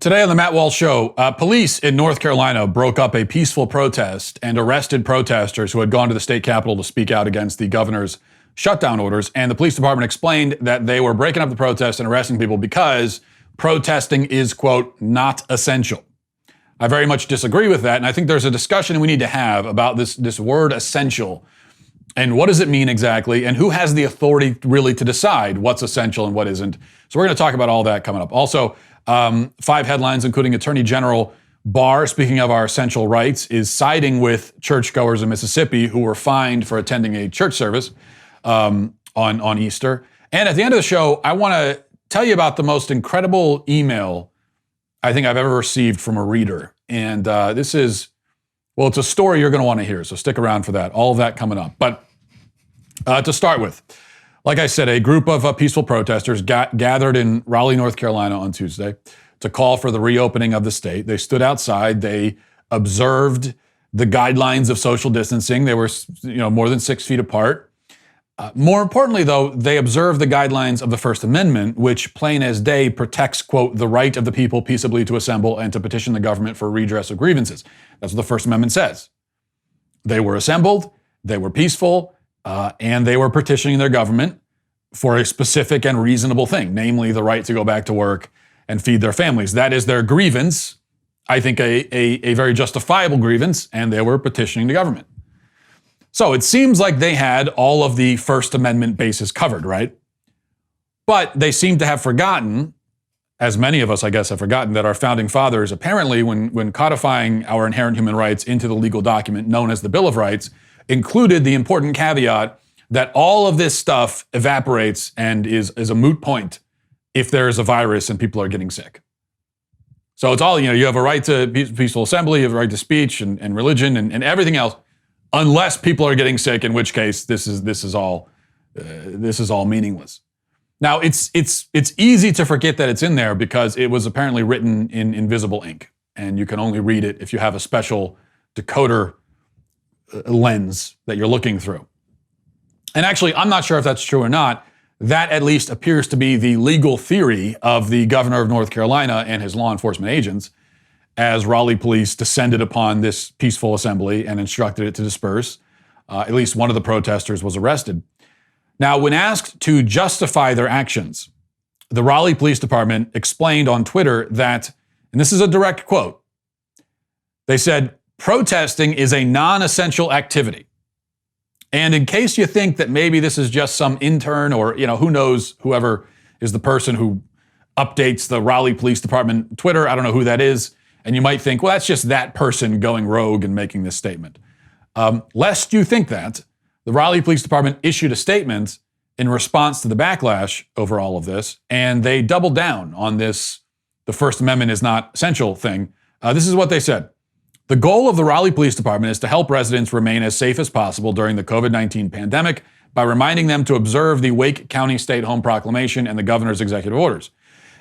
Today on the Matt Walsh Show, police in North Carolina broke up a peaceful protest and arrested protesters who had gone to the state capitol to speak out against the governor's shutdown orders. And the police department explained that they were breaking up the protest and arresting people because protesting is, quote, not essential. I very much disagree with that. And I think there's a discussion we need to have about this word essential. And what does it mean exactly? And who has the authority really to decide what's essential and what isn't? So we're going to talk about all that coming up. Also, 5 headlines, including Attorney General Barr, speaking of our essential rights, is siding with churchgoers in Mississippi who were fined for attending a church service on Easter. And at the end of the show, I want to tell you about the most incredible email I think I've ever received from a reader. And this is, well, it's a story you're going to want to hear, so stick around for that. All of that coming up. But to start with, like I said, a group of peaceful protesters gathered in Raleigh, North Carolina on Tuesday to call for the reopening of the state. They stood outside. They observed the guidelines of social distancing. They were, more than 6 feet apart. More importantly, though, they observed the guidelines of the First Amendment, which plain as day protects, quote, the right of the people peaceably to assemble and to petition the government for redress of grievances. That's what the First Amendment says. They were assembled, they were peaceful, and they were petitioning their government for a specific and reasonable thing, namely the right to go back to work and feed their families. That is their grievance, I think a very justifiable grievance, and they were petitioning the government. So it seems like they had all of the First Amendment bases covered, right? But they seem to have forgotten, as many of us, I guess, have forgotten, that our founding fathers, apparently, when codifying our inherent human rights into the legal document known as the Bill of Rights, included the important caveat that all of this stuff evaporates and is a moot point if there is a virus and people are getting sick. So it's all, you have a right to peaceful assembly, you have a right to speech and religion and everything else, unless people are getting sick, in which case this is all meaningless. Now it's easy to forget that it's in there because it was apparently written in invisible ink, and you can only read it if you have a special decoder lens that you're looking through. And actually, I'm not sure if that's true or not. That at least appears to be the legal theory of the governor of North Carolina and his law enforcement agents, as Raleigh police descended upon this peaceful assembly and instructed it to disperse. At least one of the protesters was arrested. Now, when asked to justify their actions, the Raleigh Police Department explained on Twitter that, and this is a direct quote, they said, "Protesting is a non-essential activity. And in case you think that maybe this is just some intern or, who knows, whoever is the person who updates the Raleigh Police Department Twitter, I don't know who that is, and you might think, well, that's just that person going rogue and making this statement. Lest you think that, the Raleigh Police Department issued a statement in response to the backlash over all of this, and they doubled down on this, the First Amendment is not essential thing. This is what they said. The goal of the Raleigh Police Department is to help residents remain as safe as possible during the COVID-19 pandemic by reminding them to observe the Wake County Stay-at-Home Proclamation and the governor's executive orders.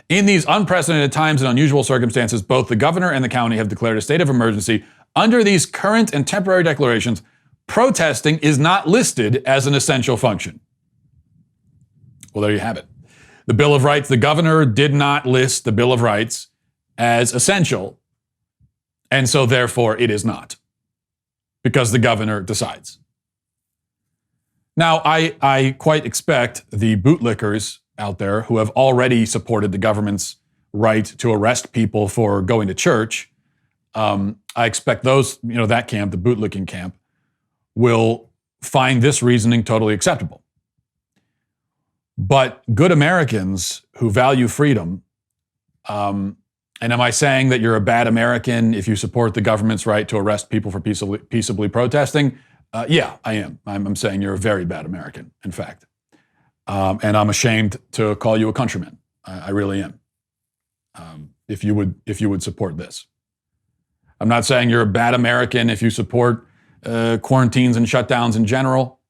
In these unprecedented times and unusual circumstances, both the governor and the county have declared a state of emergency. Under these current and temporary declarations, protesting is not listed as an essential function." Well, there you have it. The Bill of Rights, the governor did not list the Bill of Rights as essential, and so therefore it is not, because the governor decides. Now, I quite expect the bootlickers out there who have already supported the government's right to arrest people for going to church, I expect those, that camp, the bootlicking camp, will find this reasoning totally acceptable. But good Americans who value freedom, and am I saying that you're a bad American if you support the government's right to arrest people for peaceably protesting? Yeah, I am. I'm saying you're a very bad American, in fact. And I'm ashamed to call you a countryman. I really am. If you would support this. I'm not saying you're a bad American if you support quarantines and shutdowns in general.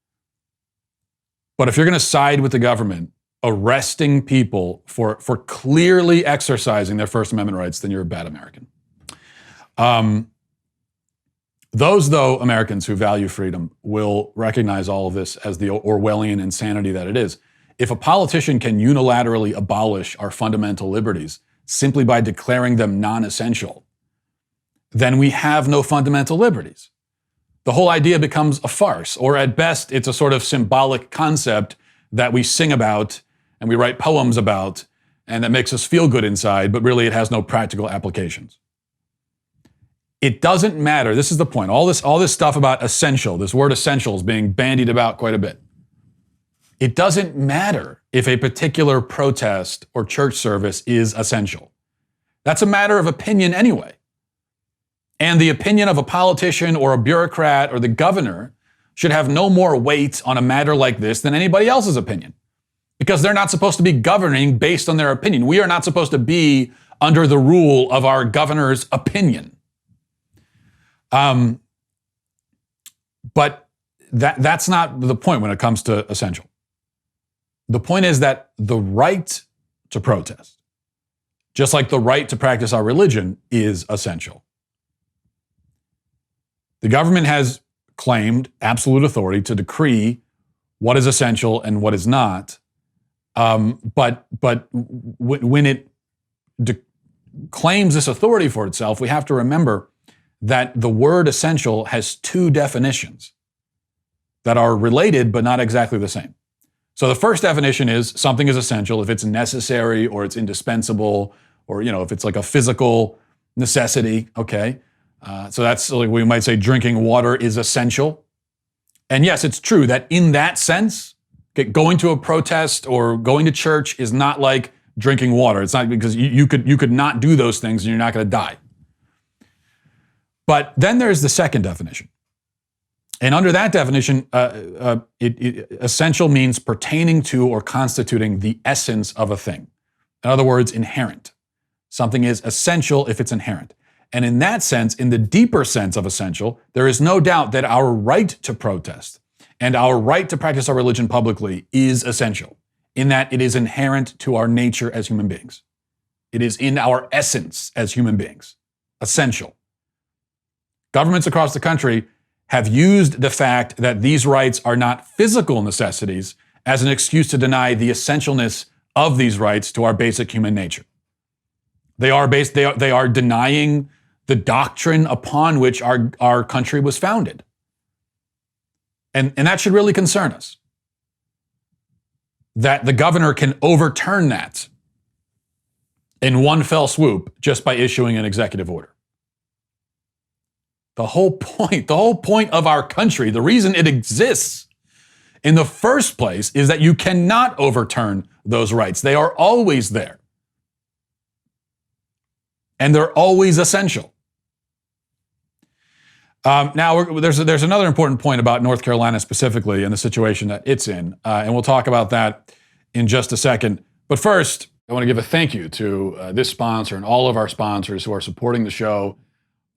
But if you're going to side with the government, arresting people for clearly exercising their First Amendment rights, then you're a bad American. Those, though, Americans who value freedom will recognize all of this as the Orwellian insanity that it is. If a politician can unilaterally abolish our fundamental liberties, simply by declaring them non-essential, then we have no fundamental liberties. The whole idea becomes a farce, or at best, it's a sort of symbolic concept that we sing about and we write poems about, and that makes us feel good inside, but really it has no practical applications. It doesn't matter. This is the point. All this stuff about essential, this word essential is being bandied about quite a bit. It doesn't matter if a particular protest or church service is essential. That's a matter of opinion anyway. And the opinion of a politician or a bureaucrat or the governor should have no more weight on a matter like this than anybody else's opinion, because they're not supposed to be governing based on their opinion. We are not supposed to be under the rule of our governor's opinion. But that's not the point when it comes to essential. The point is that the right to protest, just like the right to practice our religion, is essential. The government has claimed absolute authority to decree what is essential and what is not. But when it claims this authority for itself, we have to remember that the word essential has two definitions that are related but not exactly the same. So the first definition is something is essential if it's necessary or it's indispensable, or if it's like a physical necessity, okay? So that's like we might say drinking water is essential. And yes, it's true that in that sense, going to a protest or going to church is not like drinking water. It's not, because you could not do those things and you're not going to die. But then there's the second definition. And under that definition, essential means pertaining to or constituting the essence of a thing. In other words, inherent. Something is essential if it's inherent. And in that sense, in the deeper sense of essential, there is no doubt that our right to protest and our right to practice our religion publicly is essential, in that it is inherent to our nature as human beings. It is in our essence as human beings. Essential. Governments across the country have used the fact that these rights are not physical necessities as an excuse to deny the essentialness of these rights to our basic human nature. They are denying the doctrine upon which our country was founded. And that should really concern us. That the governor can overturn that in one fell swoop just by issuing an executive order. The whole point of our country, the reason it exists in the first place, is that you cannot overturn those rights. They are always there. And they're always essential. Now, there's another important point about North Carolina specifically and the situation that it's in, and we'll talk about that in just a second. But first, I want to give a thank you to this sponsor and all of our sponsors who are supporting the show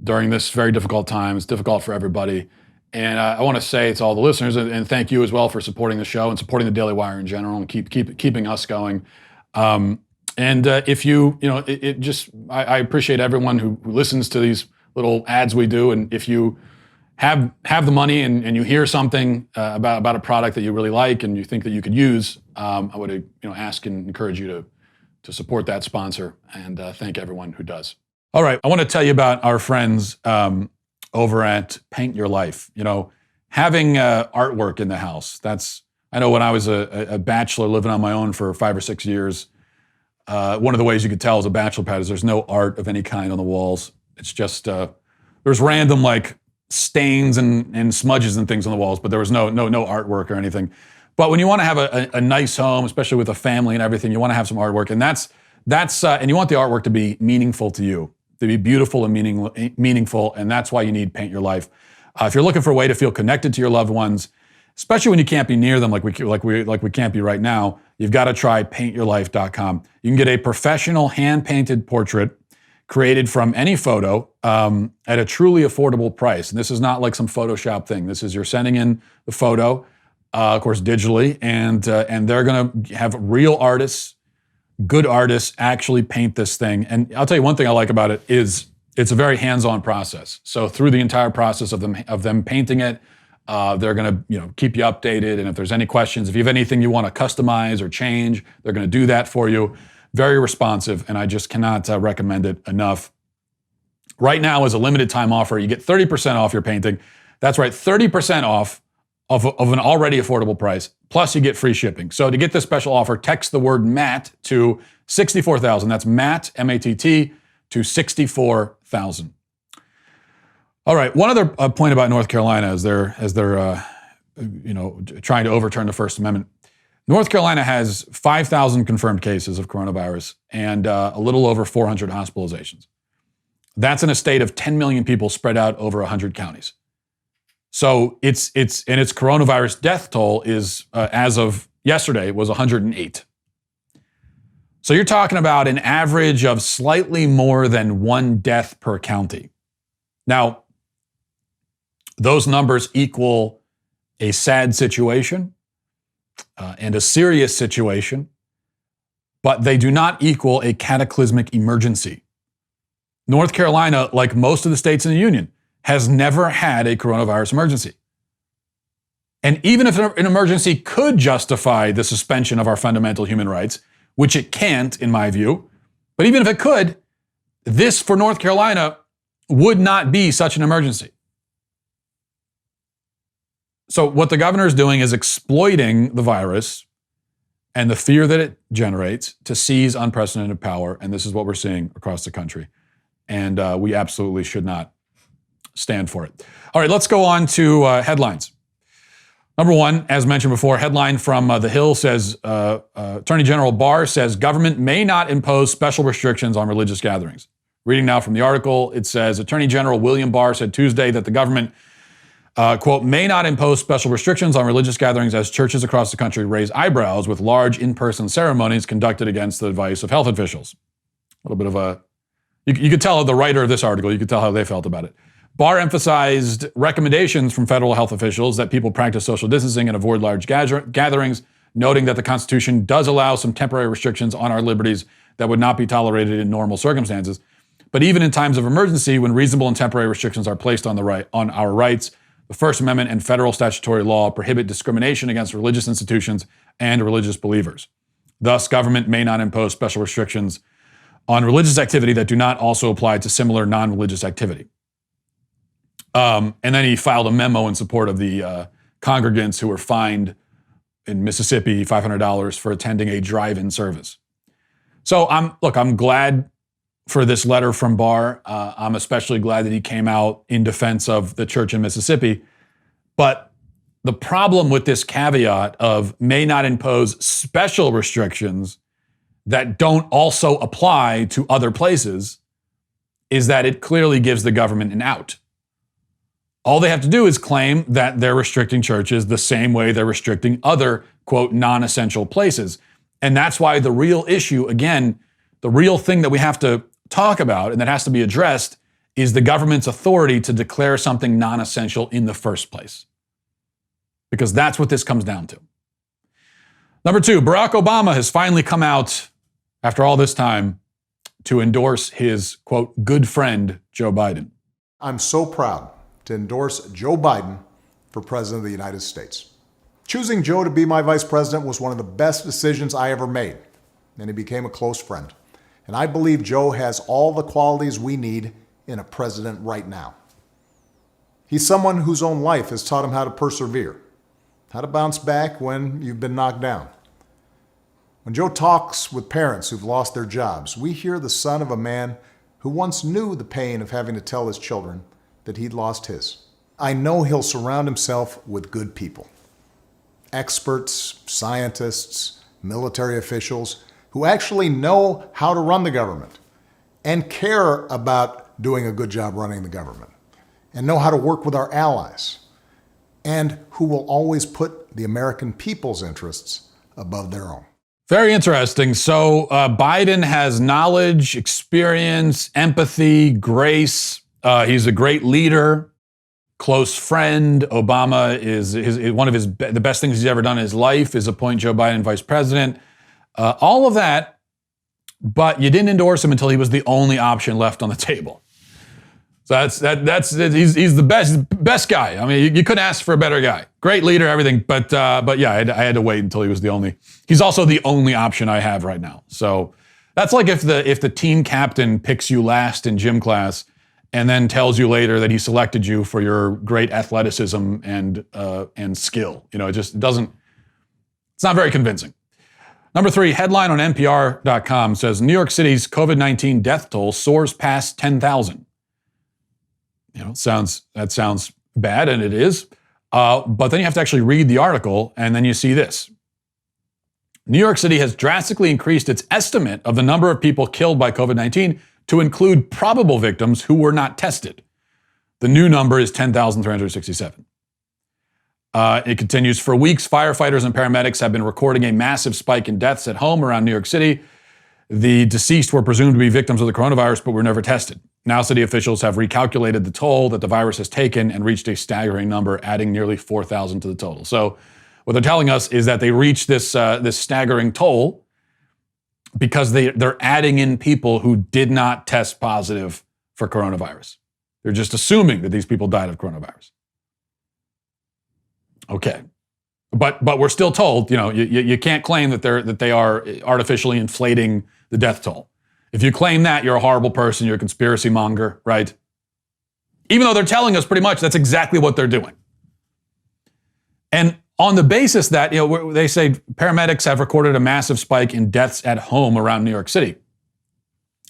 during this very difficult time. It's difficult for everybody. And I want to say to all the listeners, and thank you as well for supporting the show and supporting the Daily Wire in general and keeping us going. And if I appreciate everyone who listens to these little ads we do. And if you have the money and you hear something about a product that you really like and you think that you could use, I would ask and encourage you to support that sponsor, and thank everyone who does. All right, I want to tell you about our friends over at Paint Your Life. Having artwork in the house. I know when I was a bachelor living on my own for 5 or 6 years, one of the ways you could tell as a bachelor pad is there's no art of any kind on the walls. It's just, there's random like stains and smudges and things on the walls, but there was no artwork or anything. But when you want to have a nice home, especially with a family and everything, you want to have some artwork, and and you want the artwork to be meaningful to you, to be beautiful and meaningful, and that's why you need Paint Your Life. If you're looking for a way to feel connected to your loved ones, especially when you can't be near them like we can't be right now, you've got to try paintyourlife.com. You can get a professional hand-painted portrait created from any photo at a truly affordable price. And this is not like some Photoshop thing. This is, you're sending in the photo, of course, digitally, and they're going to have real artists, good artists, actually paint this thing. And I'll tell you one thing I like about it is it's a very hands-on process. So through the entire process of them painting it, they're going to keep you updated. And if there's any questions, if you have anything you want to customize or change, they're going to do that for you. very responsive, and I just cannot recommend it enough. Right now, as a limited time offer, you get 30% off your painting. That's right, 30% off of an already affordable price, plus you get free shipping. So to get this special offer, text the word MATT to 64,000. That's MATT, M-A-T-T, to 64,000. All right, one other point about North Carolina as they're trying to overturn the First Amendment. North Carolina has 5,000 confirmed cases of coronavirus and a little over 400 hospitalizations. That's in a state of 10 million people spread out over 100 counties. So its coronavirus death toll is, as of yesterday, was 108. So you're talking about an average of slightly more than one death per county. Now, those numbers equal a sad situation and a serious situation, but they do not equal a cataclysmic emergency. North Carolina, like most of the states in the union, has never had a coronavirus emergency. And even if an emergency could justify the suspension of our fundamental human rights, which it can't, in my view, but even if it could, this for North Carolina would not be such an emergency. So what the governor is doing is exploiting the virus and the fear that it generates to seize unprecedented power, and this is what we're seeing across the country. And we absolutely should not stand for it. All right, let's go on to headlines. Number one, as mentioned before, headline from The Hill says, Attorney General Barr says government may not impose special restrictions on religious gatherings. Reading now from the article, it says, Attorney General William Barr said Tuesday that the government, quote, may not impose special restrictions on religious gatherings as churches across the country raise eyebrows with large in-person ceremonies conducted against the advice of health officials. A little bit of a, you could tell the writer of this article, you could tell how they felt about it. Barr emphasized recommendations from federal health officials that people practice social distancing and avoid large gatherings, noting that the Constitution does allow some temporary restrictions on our liberties that would not be tolerated in normal circumstances. But even in times of emergency, when reasonable and temporary restrictions are placed on our rights, the First Amendment and federal statutory law prohibit discrimination against religious institutions and religious believers. Thus, government may not impose special restrictions on religious activity that do not also apply to similar non-religious activity. And then he filed a memo in support of the congregants who were fined in Mississippi $500 for attending a drive-in service. So I'm glad for this letter from Barr. I'm especially glad that he came out in defense of the church in Mississippi. But the problem with this caveat of may not impose special restrictions that don't also apply to other places is that it clearly gives the government an out. All they have to do is claim that they're restricting churches the same way they're restricting other, quote, non-essential places. And that's why the real issue, again, the real thing that we have to talk about and that has to be addressed is the government's authority to declare something non-essential in the first place. Because that's what this comes down to. Number two, Barack Obama has finally come out after all this time to endorse his, quote, good friend, Joe Biden. I'm so proud to endorse Joe Biden for President of the United States. Choosing Joe to be my vice president was one of the best decisions I ever made, and he became a close friend. And I believe Joe has all the qualities we need in a president right now. He's someone whose own life has taught him how to persevere, how to bounce back when you've been knocked down. When Joe talks with parents who've lost their jobs, we hear the son of a man who once knew the pain of having to tell his children that he'd lost his. I know he'll surround himself with good people, experts, scientists, military officials who actually know how to run the government and care about doing a good job running the government and know how to work with our allies and who will always put the American people's interests above their own. Very interesting. So Biden has knowledge, experience, empathy, grace. He's a great leader, close friend. Obama is one of the best things he's ever done in his life is appoint Joe Biden vice president. All of that, but you didn't endorse him until he was the only option left on the table. So he's the best guy. I mean, you couldn't ask for a better guy. Great leader, everything. But yeah, I had to wait until he was the only. He's also the only option I have right now. So That's like if the team captain picks you last in gym class and then tells you later that he selected you for your great athleticism and skill. You know, it doesn't, it's not very convincing. Number 3, headline on NPR.com says, New York City's COVID-19 death toll soars past 10,000. You know, that sounds bad, and it is. But then you have to actually read the article, and then you see this. New York City has drastically increased its estimate of the number of people killed by COVID-19 to include probable victims who were not tested. The new number is 10,367. It continues, for weeks, firefighters and paramedics have been recording a massive spike in deaths at home around New York City. The deceased were presumed to be victims of the coronavirus, but were never tested. Now city officials have recalculated the toll that the virus has taken and reached a staggering number, adding nearly 4,000 to the total. So what they're telling us is that they reached this staggering toll because they're adding in people who did not test positive for coronavirus. They're just assuming that these people died of coronavirus. Okay, but we're still told, you know, you can't claim that they are artificially inflating the death toll. If you claim that, you're a horrible person, you're a conspiracy monger, right? Even though they're telling us pretty much that's exactly what they're doing. And on the basis that, you know, they say paramedics have recorded a massive spike in deaths at home around New York City.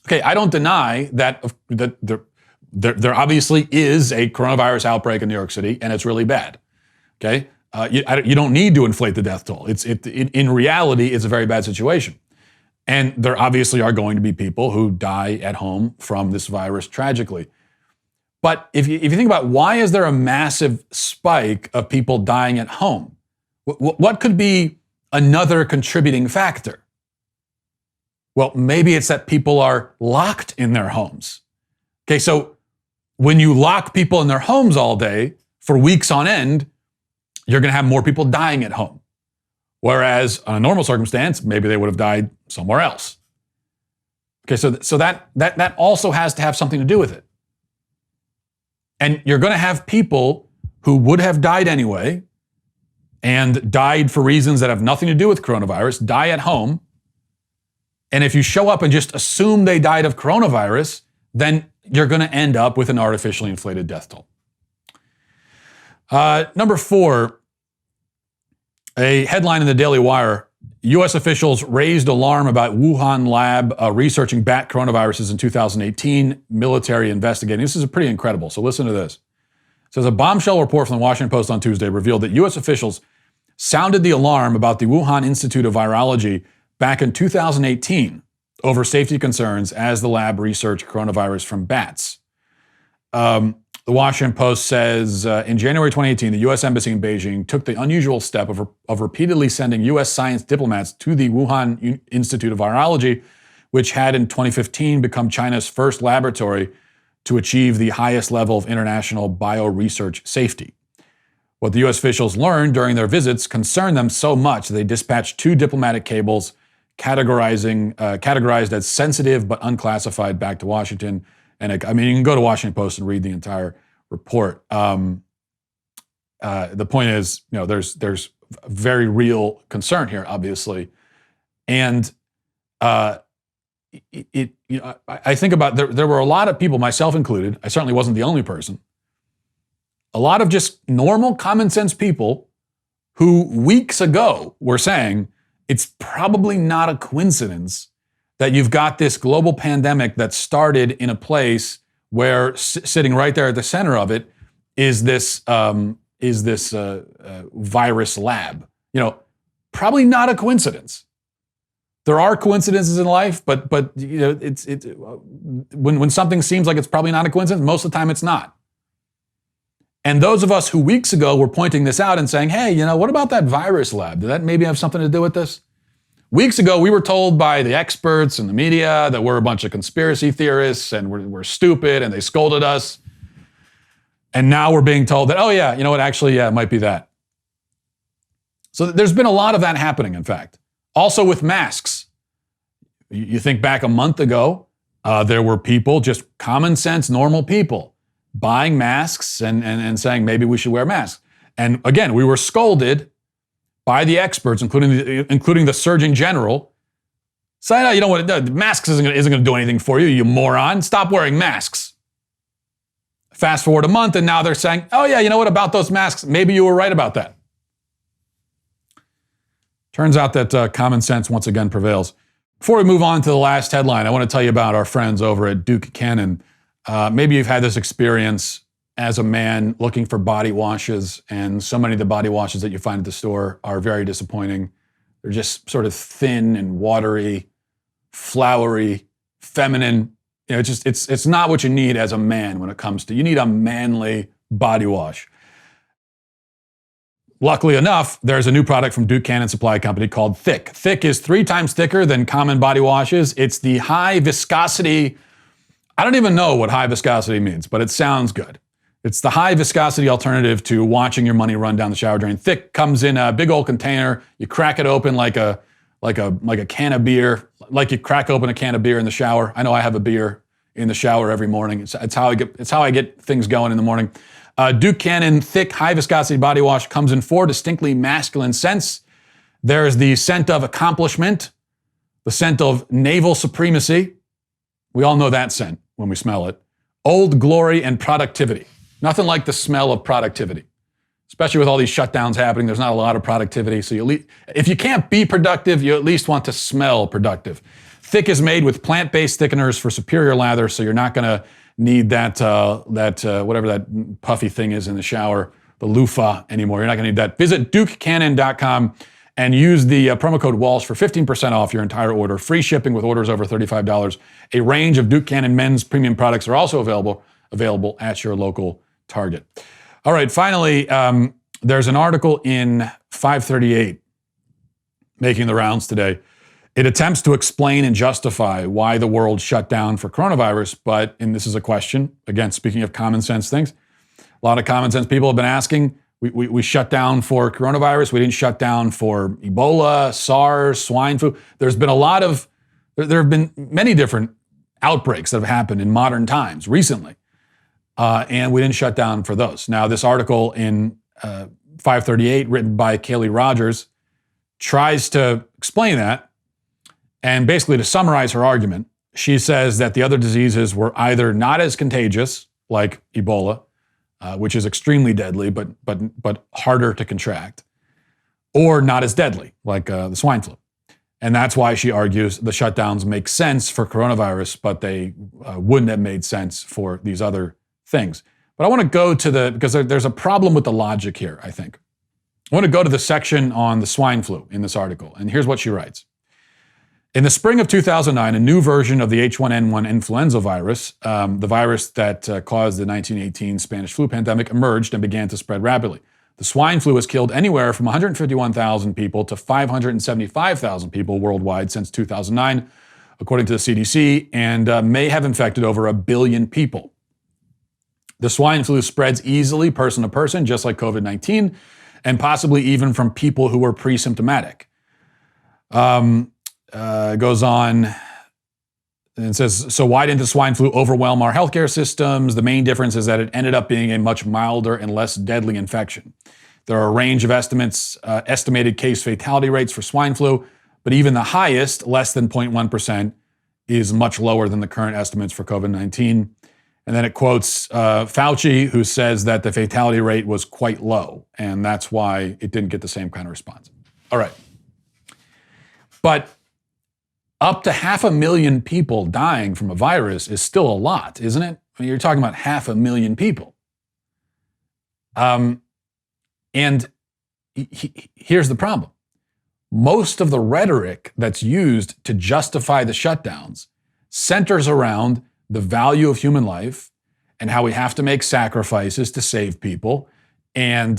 Okay, I don't deny that there obviously is a coronavirus outbreak in New York City, and it's really bad. Okay, you don't need to inflate the death toll. In reality, it's a very bad situation. And there obviously are going to be people who die at home from this virus tragically. But if you think about why is there a massive spike of people dying at home? What could be another contributing factor? Well, maybe it's that people are locked in their homes. Okay, so when you lock people in their homes all day for weeks on end, you're going to have more people dying at home. Whereas on a normal circumstance, maybe they would have died somewhere else. Okay, so that also has to have something to do with it. And you're going to have people who would have died anyway and died for reasons that have nothing to do with coronavirus, die at home. And if you show up and just assume they died of coronavirus, then you're going to end up with an artificially inflated death toll. Number 4, a headline in the Daily Wire, U.S. officials raised alarm about Wuhan lab researching bat coronaviruses in 2018, military investigating. This is pretty incredible, so listen to this. It says a bombshell report from the Washington Post on Tuesday revealed that U.S. officials sounded the alarm about the Wuhan Institute of Virology back in 2018 over safety concerns as the lab researched coronavirus from bats. The Washington Post says, in January 2018, the U.S. Embassy in Beijing took the unusual step of repeatedly sending U.S. science diplomats to the Wuhan Institute of Virology, which had in 2015 become China's first laboratory to achieve the highest level of international bioresearch safety. What the U.S. officials learned during their visits concerned them so much that they dispatched 2 diplomatic cables categorized as sensitive but unclassified back to Washington. And I mean, you can go to Washington Post and read the entire report. The point is, you know, there's very real concern here, obviously, and I think about there were a lot of people, myself included. I certainly wasn't the only person. A lot of just normal, common sense people who weeks ago were saying it's probably not a coincidence that you've got this global pandemic that started in a place where sitting right there at the center of it is this virus lab. You know, probably not a coincidence. There are coincidences in life, but you know, when something seems like it's probably not a coincidence, most of the time it's not. And those of us who weeks ago were pointing this out and saying, hey, you know, what about that virus lab? Did that maybe have something to do with this? Weeks ago, we were told by the experts and the media that we're a bunch of conspiracy theorists and we're stupid and they scolded us. And now we're being told that, oh yeah, you know what, actually, yeah, it might be that. So there's been a lot of that happening, in fact. Also with masks. You think back a month ago, there were people, just common sense, normal people, buying masks and saying maybe we should wear masks. And again, we were scolded by the experts, including the Surgeon General, So I know you don't want to do. Masks isn't going to do anything for you, you moron. Stop wearing masks. Fast forward a month, and now they're saying, oh yeah, you know what about those masks? Maybe you were right about that. Turns out that common sense once again prevails. Before we move on to the last headline, I want to tell you about our friends over at Duke Cannon. Maybe you've had this experience as a man looking for body washes, and so many of the body washes that you find at the store are very disappointing. They're just sort of thin and watery, flowery, feminine. You know, it's not what you need as a man when it comes to, you need a manly body wash. Luckily enough, there's a new product from Duke Cannon Supply Company called Thick. Thick is 3 times thicker than common body washes. It's the high viscosity. I don't even know what high viscosity means, but it sounds good. It's the high viscosity alternative to watching your money run down the shower drain. Thick comes in a big old container. You crack it open like a can of beer, like you crack open a can of beer in the shower. I know I have a beer in the shower every morning. It's how I get things going in the morning. Duke Cannon Thick High Viscosity Body Wash comes in 4 distinctly masculine scents. There's the scent of accomplishment, the scent of naval supremacy. We all know that scent when we smell it. Old glory and productivity. Nothing like the smell of productivity. Especially with all these shutdowns happening, there's not a lot of productivity. So if you can't be productive, you at least want to smell productive. Thick is made with plant-based thickeners for superior lather, so you're not going to need that whatever that puffy thing is in the shower, the loofah anymore. You're not going to need that. Visit DukeCannon.com and use the promo code Walsh for 15% off your entire order. Free shipping with orders over $35. A range of Duke Cannon men's premium products are also available at your local Target. All right, finally, there's an article in 538 making the rounds today. It attempts to explain and justify why the world shut down for coronavirus, and this is a question, again, speaking of common sense things, a lot of common sense people have been asking, we shut down for coronavirus, we didn't shut down for Ebola, SARS, swine flu. There have been many different outbreaks that have happened in modern times recently, and we didn't shut down for those. Now, this article in 538, written by Kaylee Rogers, tries to explain that. And basically, to summarize her argument, she says that the other diseases were either not as contagious, like Ebola, which is extremely deadly, but harder to contract, or not as deadly, like the swine flu. And that's why she argues the shutdowns make sense for coronavirus, but they wouldn't have made sense for these other things. But I want to go to because there's a problem with the logic here, I think. I want to go to the section on the swine flu in this article, and here's what she writes. In the spring of 2009, a new version of the H1N1 influenza virus, the virus that caused the 1918 Spanish flu pandemic, emerged and began to spread rapidly. The swine flu has killed anywhere from 151,000 people to 575,000 people worldwide since 2009, according to the CDC, and may have infected over 1 billion people. The swine flu spreads easily person to person, just like COVID-19, and possibly even from people who were pre-symptomatic. Goes on and says, so why didn't the swine flu overwhelm our healthcare systems? The main difference is that it ended up being a much milder and less deadly infection. There are a range of estimated case fatality rates for swine flu, but even the highest, less than 0.1%, is much lower than the current estimates for COVID-19. And then it quotes Fauci, who says that the fatality rate was quite low, and that's why it didn't get the same kind of response. All right. But up to 500,000 people dying from a virus is still a lot, isn't it? I mean, you're talking about 500,000 people. And here's the problem. Most of the rhetoric that's used to justify the shutdowns centers around the value of human life and how we have to make sacrifices to save people. And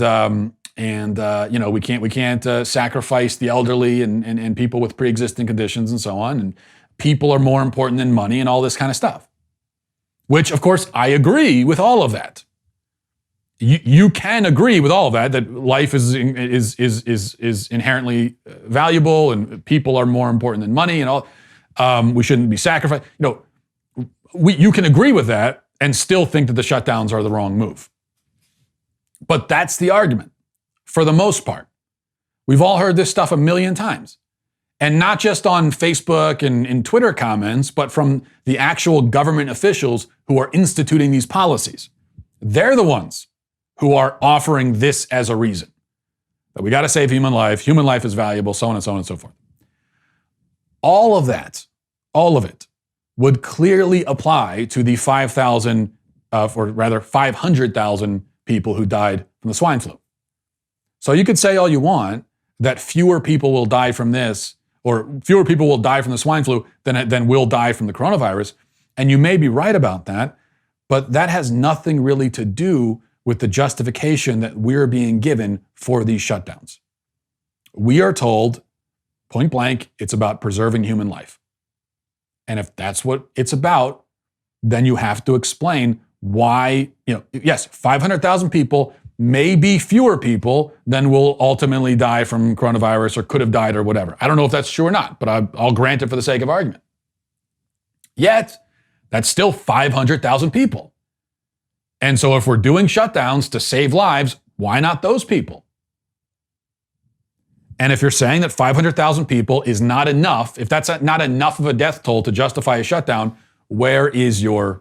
we can't sacrifice the elderly and people with pre-existing conditions and so on. And people are more important than money and all this kind of stuff. Which, of course, I agree with all of that. You can agree with all of that life is inherently valuable and people are more important than money and all. We shouldn't be sacrificed. You can agree with that and still think that the shutdowns are the wrong move. But that's the argument. For the most part, we've all heard this stuff 1 million times. And not just on Facebook and Twitter comments, but from the actual government officials who are instituting these policies. They're the ones who are offering this as a reason. That we got to save human life is valuable, so on and so on and so forth. All of that, all of it, would clearly apply to the 500,000 people who died from the swine flu. So you could say all you want that fewer people will die from this, or fewer people will die from the swine flu than will die from the coronavirus. And you may be right about that, but that has nothing really to do with the justification that we're being given for these shutdowns. We are told, point blank, it's about preserving human life. And if that's what it's about, then you have to explain why, yes, 500,000 people may be fewer people than will ultimately die from coronavirus or could have died or whatever. I don't know if that's true or not, but I'll grant it for the sake of argument. Yet, that's still 500,000 people. And so if we're doing shutdowns to save lives, why not those people? And if you're saying that 500,000 people is not enough, if that's not enough of a death toll to justify a shutdown, where is your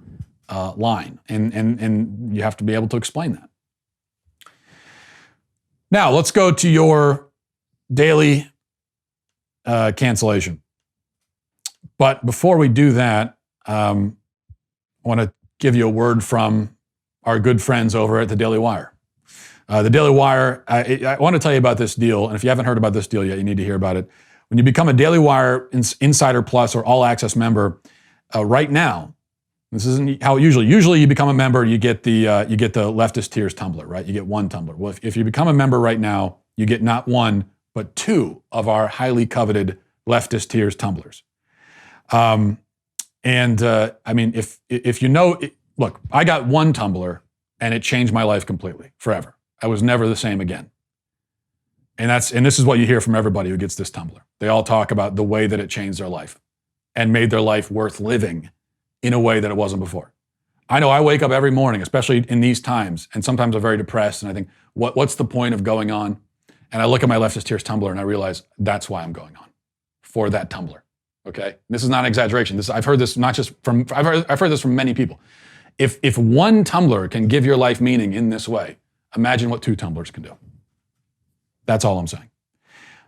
line? And you have to be able to explain that. Now, let's go to your daily cancellation. But before we do that, I want to give you a word from our good friends over at the Daily Wire. The Daily Wire, I want to tell you about this deal, and if you haven't heard about this deal yet, you need to hear about it. When you become a Daily Wire Insider Plus or All Access member, right now, this isn't how usually you become a member, you get the Leftist Tears tumbler, right? You get one tumbler. Well, if you become a member right now, you get not one, but two of our highly coveted Leftist Tears tumblers. I mean, if you know, look, I got one tumbler and it changed my life completely, forever. I was never the same again. And this is what you hear from everybody who gets this tumbler. They all talk about the way that it changed their life and made their life worth living in a way that it wasn't before. I know I wake up every morning, especially in these times, and sometimes I'm very depressed and I think, what's the point of going on? And I look at my Leftist Tears tumbler and I realize that's why I'm going on, for that tumbler. Okay? This is not an exaggeration. I've heard this not just from, I've heard this from many people. If one tumbler can give your life meaning in this way, imagine what two tumblers can do. That's all I'm saying.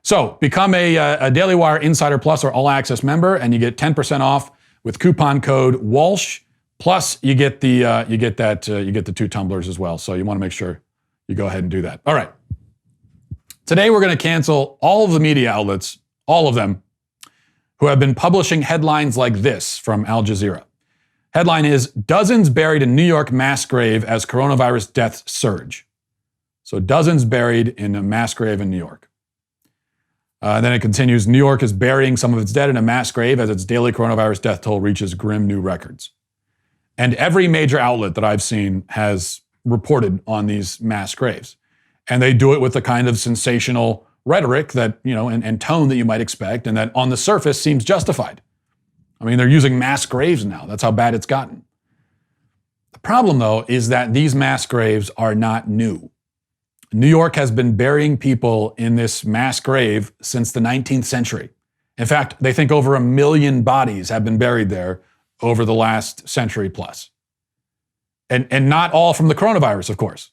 So become a Daily Wire Insider Plus or All Access member, and you get 10% off with coupon code Walsh. Plus, you get the two tumblers as well. So you want to make sure you go ahead and do that. All right. Today we're going to cancel all of the media outlets, all of them, who have been publishing headlines like this from Al Jazeera. Headline is, "Dozens buried in New York mass grave as coronavirus deaths surge." So dozens buried in a mass grave in New York. Then it continues, "New York is burying some of its dead in a mass grave as its daily coronavirus death toll reaches grim new records." And every major outlet that I've seen has reported on these mass graves. And they do it with the kind of sensational rhetoric that, and tone that you might expect, and that on the surface seems justified. I mean, they're using mass graves now. That's how bad it's gotten. The problem, though, is that these mass graves are not new. New York has been burying people in this mass grave since the 19th century. In fact, they think over 1 million bodies have been buried there over the last century plus. And not all from the coronavirus, of course.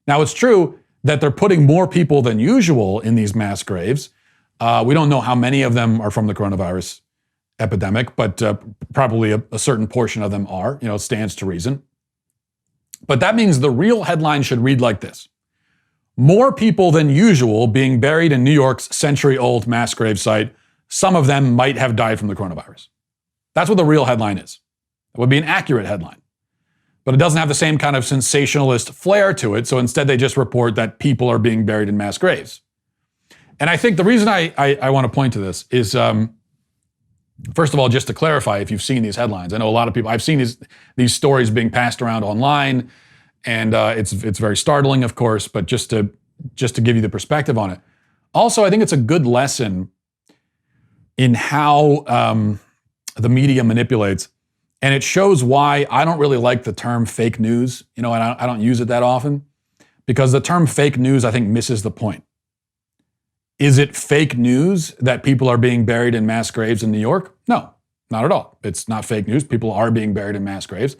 Now, it's true that they're putting more people than usual in these mass graves. We don't know how many of them are from the coronavirus epidemic, but probably a certain portion of them are, it stands to reason. But that means the real headline should read like this: "More people than usual being buried in New York's century-old mass grave site. Some of them might have died from the coronavirus." That's what the real headline is. It would be an accurate headline. But it doesn't have the same kind of sensationalist flair to it, so instead they just report that people are being buried in mass graves. And I think the reason I want to point to this is, first of all, just to clarify, if you've seen these headlines, I know a lot of people, I've seen these stories being passed around online, and it's very startling, of course, but just to give you the perspective on it. Also, I think it's a good lesson in how the media manipulates, and it shows why I don't really like the term fake news, and I don't use it that often, because the term fake news, I think, misses the point. Is it fake news that people are being buried in mass graves in New York? No, not at all. It's not fake news. People are being buried in mass graves.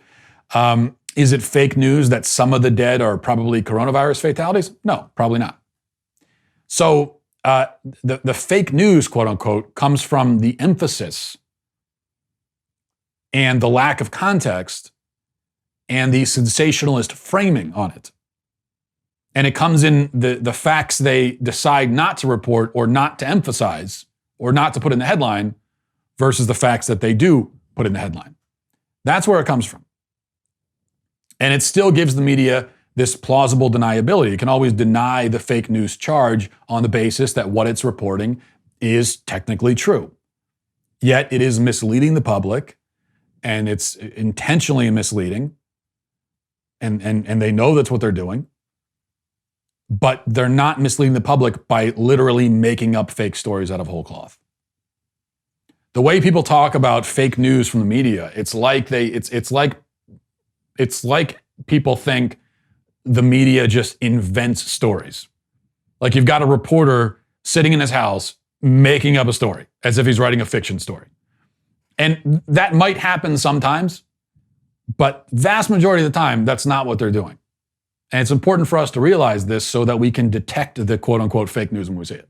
Is it fake news that some of the dead are probably coronavirus fatalities? No, probably not. So the fake news, quote unquote, comes from the emphasis and the lack of context and the sensationalist framing on it. And it comes in the facts they decide not to report or not to emphasize or not to put in the headline versus the facts that they do put in the headline. That's where it comes from. And it still gives the media this plausible deniability. It can always deny the fake news charge on the basis that what it's reporting is technically true. Yet it is misleading the public, and it's intentionally misleading, and they know that's what they're doing. But they're not misleading the public by literally making up fake stories out of whole cloth. The way people talk about fake news from the media, it's like people think the media just invents stories. Like you've got a reporter sitting in his house making up a story as if he's writing a fiction story. And that might happen sometimes, but vast majority of the time, that's not what they're doing. And it's important for us to realize this so that we can detect the quote unquote fake news when we see it.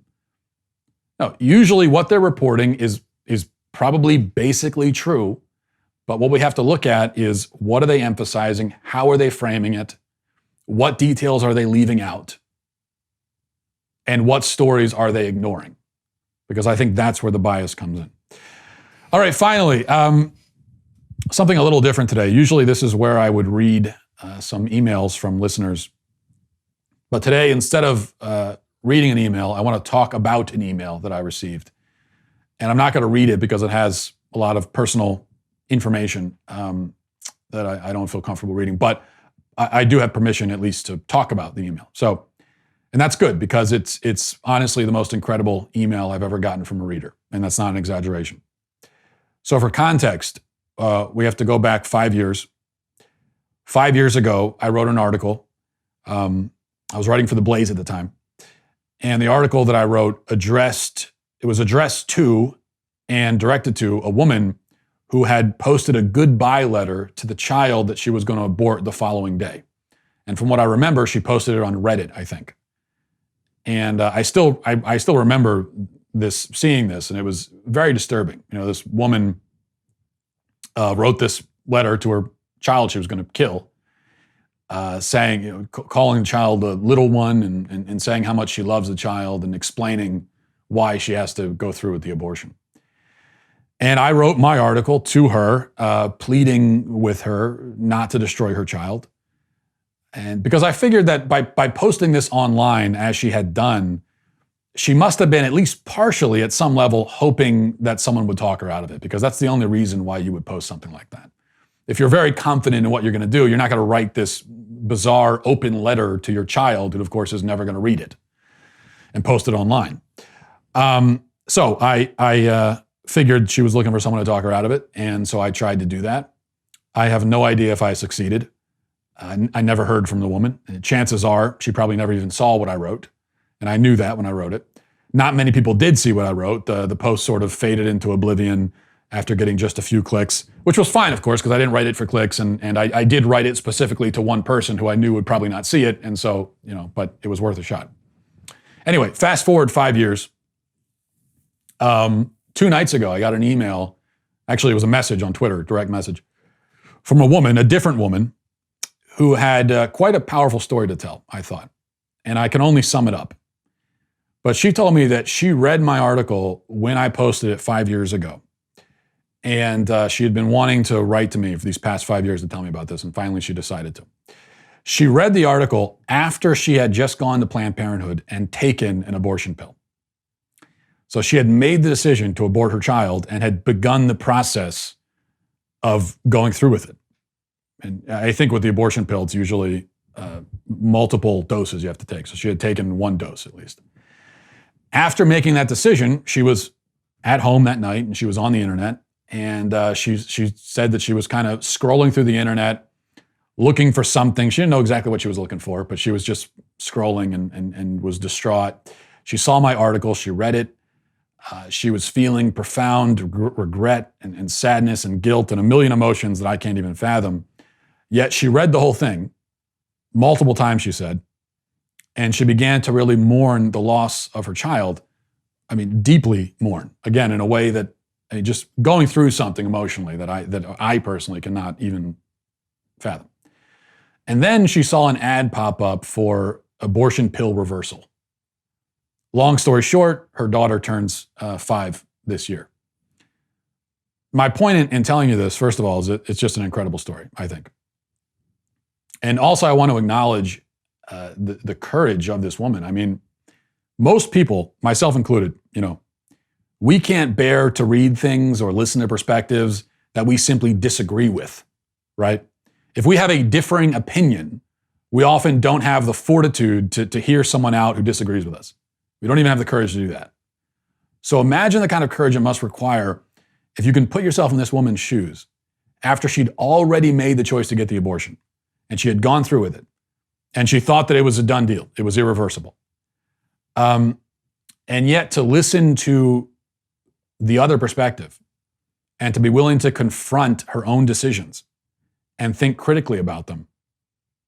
No, usually what they're reporting is probably basically true, but what we have to look at is what are they emphasizing? How are they framing it? What details are they leaving out? And what stories are they ignoring? Because I think that's where the bias comes in. All right, finally, something a little different today. Usually this is where I would read some emails from listeners. But today, instead of reading an email, I want to talk about an email that I received. And I'm not going to read it because it has a lot of personal information that I don't feel comfortable reading. But I do have permission at least to talk about the email. So, and that's good because it's honestly the most incredible email I've ever gotten from a reader. And that's not an exaggeration. So for context, we have to go back 5 years. 5 years ago, I wrote an article. I was writing for The Blaze at the time. And the article that I wrote was addressed to and directed to a woman who had posted a goodbye letter to the child that she was going to abort the following day. And from what I remember, she posted it on Reddit, I think. And I still remember seeing this, and it was very disturbing. You know, this woman wrote this letter to her child she was going to kill, saying, you know, calling the child a little one and saying how much she loves the child and explaining why she has to go through with the abortion. And I wrote my article to her, pleading with her not to destroy her child. And because I figured that by posting this online as she had done, she must have been at least partially at some level hoping that someone would talk her out of it, because that's the only reason why you would post something like that. If you're very confident in what you're going to do, you're not going to write this bizarre open letter to your child, who of course is never going to read it, and post it online. So I figured she was looking for someone to talk her out of it, and so I tried to do that. I have no idea if I succeeded. I never heard from the woman. Chances are she probably never even saw what I wrote, and I knew that when I wrote it. Not many people did see what I wrote. The post sort of faded into oblivion after getting just a few clicks, which was fine, of course, because I didn't write it for clicks, and I did write it specifically to one person who I knew would probably not see it, and so, you know, but it was worth a shot. Anyway, fast forward 5 years. 2 nights ago, I got an email. Actually, it was a message on Twitter, direct message, from a woman, a different woman, who had quite a powerful story to tell, I thought. And I can only sum it up. But she told me that she read my article when I posted it 5 years ago. And she had been wanting to write to me for these past 5 years to tell me about this, and finally she decided to. She read the article after she had just gone to Planned Parenthood and taken an abortion pill. So she had made the decision to abort her child and had begun the process of going through with it. And I think with the abortion pill, it's usually multiple doses you have to take. So she had taken 1 dose at least. After making that decision, she was at home that night and she was on the internet. And she said that she was kind of scrolling through the internet, looking for something. She didn't know exactly what she was looking for, but she was just scrolling and was distraught. She saw my article, she read it. She was feeling profound regret and sadness and guilt and a million emotions that I can't even fathom. Yet she read the whole thing multiple times, she said, and she began to really mourn the loss of her child. I mean, deeply mourn, again, in a way that just going through something emotionally that I personally cannot even fathom. And then she saw an ad pop up for abortion pill reversal. Long story short, her daughter turns 5 this year. My point in telling you this, first of all, is that it's just an incredible story, I think. And also I want to acknowledge the courage of this woman. I mean, most people, myself included, we can't bear to read things or listen to perspectives that we simply disagree with, right? If we have a differing opinion, we often don't have the fortitude to hear someone out who disagrees with us. We don't even have the courage to do that. So imagine the kind of courage it must require if you can put yourself in this woman's shoes after she'd already made the choice to get the abortion and she had gone through with it and she thought that it was a done deal. It was irreversible. And yet to listen to the other perspective and to be willing to confront her own decisions and think critically about them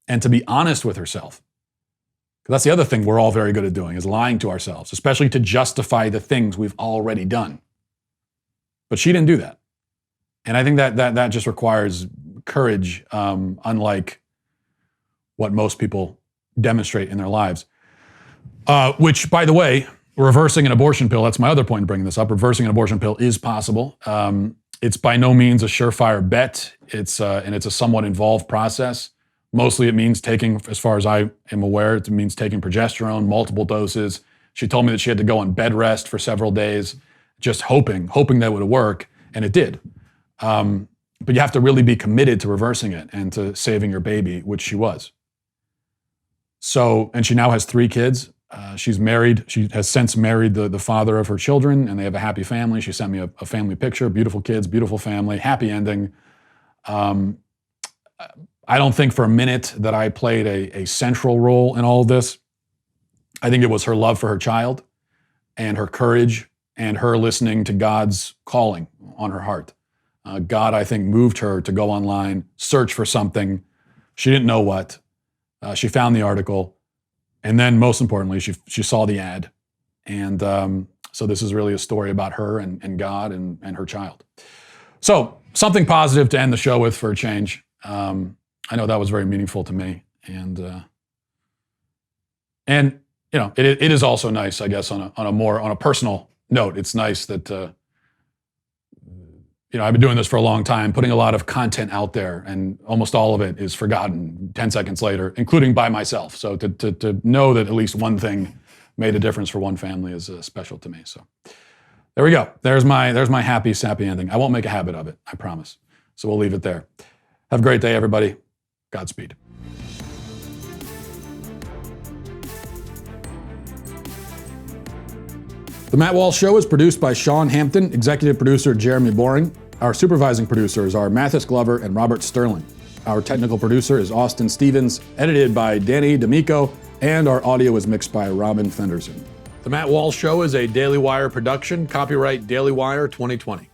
and to be honest with herself. That's the other thing we're all very good at doing, is lying to ourselves, especially to justify the things we've already done. But she didn't do that. And I think that just requires courage, unlike what most people demonstrate in their lives. Which, by the way, reversing an abortion pill, that's my other point in bringing this up, reversing an abortion pill is possible. It's by no means a surefire bet. And it's a somewhat involved process. Mostly it means taking, as far as I am aware, it means taking progesterone, multiple doses. She told me that she had to go on bed rest for several days, just hoping that it would work, and it did. But you have to really be committed to reversing it and to saving your baby, which she was. So, and she now has 3 kids. She's married. She has since married the father of her children, and they have a happy family. She sent me a family picture, beautiful kids, beautiful family, happy ending. I don't think for a minute that I played a central role in all of this. I think it was her love for her child and her courage and her listening to God's calling on her heart. God, I think, moved her to go online, search for something. She didn't know what. She found the article. And then most importantly, she saw the ad. And so this is really a story about her and God and her child. So something positive to end the show with for a change. I know that was very meaningful to me, and it is also nice, I guess, on a personal note. It's nice that I've been doing this for a long time, putting a lot of content out there, and almost all of it is forgotten 10 seconds later, including by myself. So to know that at least one thing made a difference for one family is special to me. So there we go. There's my happy, sappy ending. I won't make a habit of it, I promise. So we'll leave it there. Have a great day, everybody. Godspeed. The Matt Walsh Show is produced by Sean Hampton, executive producer Jeremy Boring. Our supervising producers are Mathis Glover and Robert Sterling. Our technical producer is Austin Stevens, edited by Danny D'Amico, and our audio is mixed by Robin Fenderson. The Matt Walsh Show is a Daily Wire production, copyright Daily Wire 2020.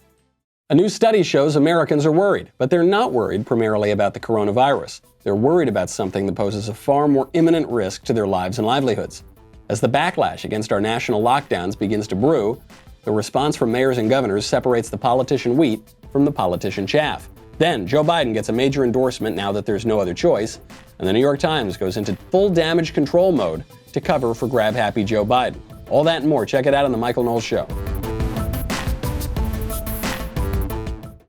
A new study shows Americans are worried, but they're not worried primarily about the coronavirus. They're worried about something that poses a far more imminent risk to their lives and livelihoods. As the backlash against our national lockdowns begins to brew, the response from mayors and governors separates the politician wheat from the politician chaff. Then Joe Biden gets a major endorsement now that there's no other choice, and the New York Times goes into full damage control mode to cover for grab-happy Joe Biden. All that and more. Check it out on The Michael Knowles Show.